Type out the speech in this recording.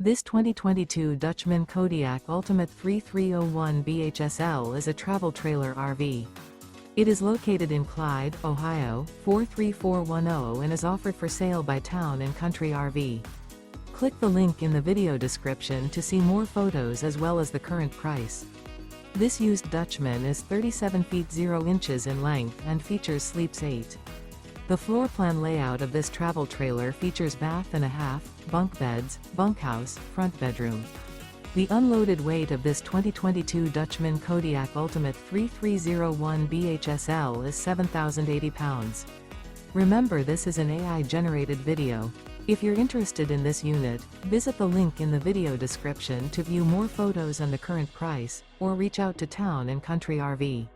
This 2022 Dutchmen Kodiak Ultimate 3301 BHSL is a travel trailer RV. It is located in Clyde, Ohio, 43410 and is offered for sale by Town & Country RV. Click the link in the video description to see more photos as well as the current price. This used Dutchman is 37 feet 0 inches in length and features sleeps 8. The floor plan layout of this travel trailer features bath and a half, bunk beds, bunkhouse, front bedroom. The unloaded weight of this 2022 Dutchmen Kodiak Ultimate 3301 BHSL is 7,080 pounds. Remember, this is an AI-generated video. If you're interested in this unit, visit the link in the video description to view more photos and the current price, or reach out to Town & Country RV.